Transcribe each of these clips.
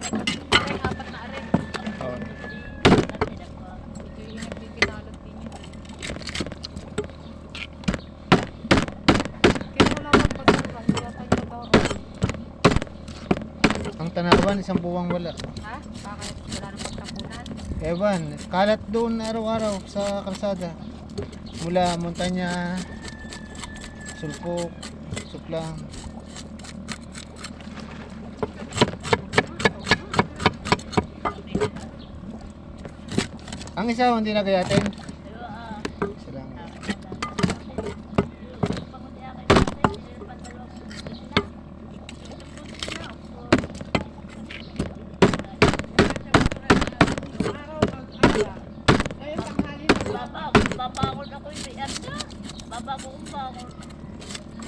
Aray, apat na aray. Oo. Ito yung nagpipinalot din yun. Kaya wala kang pagkakas, kaya tayo nag-aon. Ang Tanawan, isang buwang wala. Ha? Bakit? Wala nang pagtapunan? Ewan, kalat doon araw-araw sa kalsada. Mula Montanya, Sulpok, Suklang. Ang isa, hindi nagayatin. Salamat. Babakot ako yung arda. Babakot kong bakot.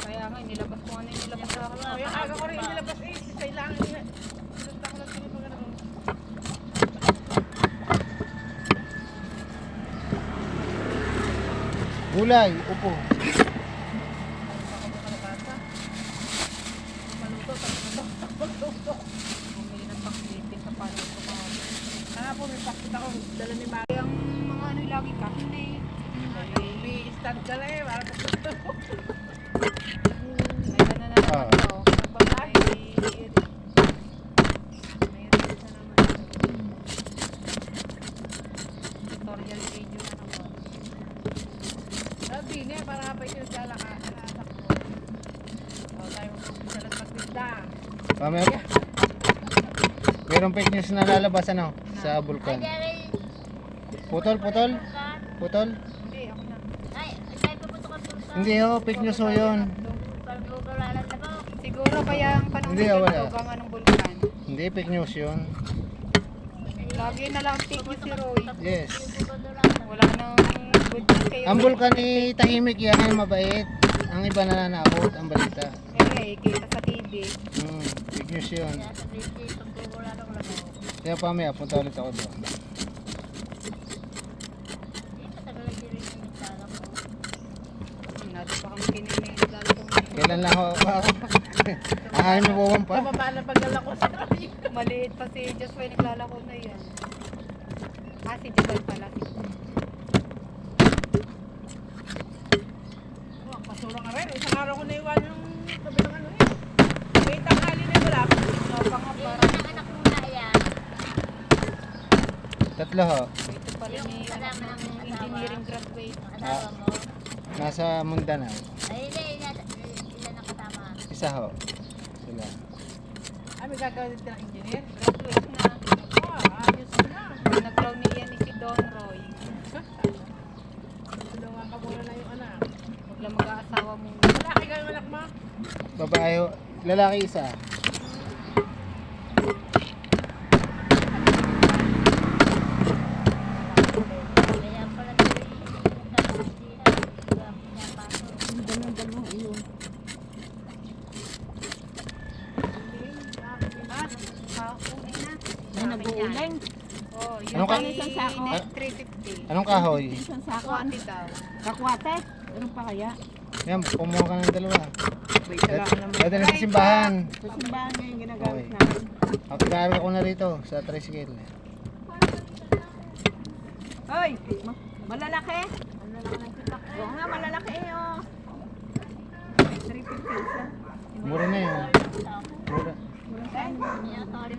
Kaya nga, nilabas ko ano yung nilabas sa akin. Kaya aga ko rin nilabas eh. Kailangan nila. Sinunta ko lang sila pag ano. Gulay, upo. Maluto, maluto. Bumili ng paksitin sa paano ko mga. Kahapon may pakita ko. Dala ni Mari. Ang mga ano lagi kasi May stand ka lang eh. Para pagkakas. may ano na naman to. Nagbabahay. May rin na naman. Tutorial video na naman. Sabi niya, para kapay sila sa lakas. O tayo magpapisa lang magpinda. Mamaya. Mayroong fake news na lalabas ano sa Bulkan. Putol, putol, putol. Hindi, ako na. Ay, ay, puputok ang puso. Hindi ho, fake news ho yun. Pagkukulalan na ko. Siguro kaya ang panahon Hindi, ng wala. tugang ng bulkan. Hindi, fake news yun. Lagi na lang take ni si Roy. Yes. Wala nang bulkan kayo. Ang Bulkan ni tahimik yan, ay mabait. Ang iba nananakot, ang balita. Eh, kita sa TV. Fake news yun. Kaya sa busy, pagkukulalan ko lang ako. Kaya pamaya, punta ulit ako doon. Hindi, matagal na rin yung nagtala ko. Nato pa kami kininig. Lalo kong Kailan lang ako? Ay, may buwan pa. Nababa na pagdala ko sa kami. maliit pa si Joshua. Naglalako na yan. Ah, si Jabal pala. Oh, pasura ka rin. Isang araw ko naiwan yung tabi ng ano eh. May tanghali na wala. Papa nga Yung para. anak mo na yan, Tatlo ho. Ito pala ni anak ng engineering graduate. ang asawa mo. Nasa Mindanao. Ay, hindi, ilan ang kasama. Isa ho. Sila. Ah, may gagawin din ng engineer. Graduate na. Ah, ayos na. Naglaw niya ni si Don Roy. Ano nga kamura na yung anak. Huwag lang mag-aasawa muna. Malaki kayong anak mo. Babae ho. Lalaki isa. Kaya pala tuloy yung kapasihan. Pinapasok. Pauwi na. May nag-uuling. Oh, yun Anong ka- ay Isang sako? 350. Anong kahoy? Isang sako. Kwante daw. Kakwate. Ano pa kaya? Yan, kumuha ka ng dalawa. Wait, kailangan naman. Dadala sa simbahan. Sa simbahan ngayon ginagamit Okay. namin. Ako gagawin ko na rito sa tricycle. Hoy! Malalaki? Oo nga, malalaki eh oh. 350 isa. Mura na yun. Mura. Kaya, sorry.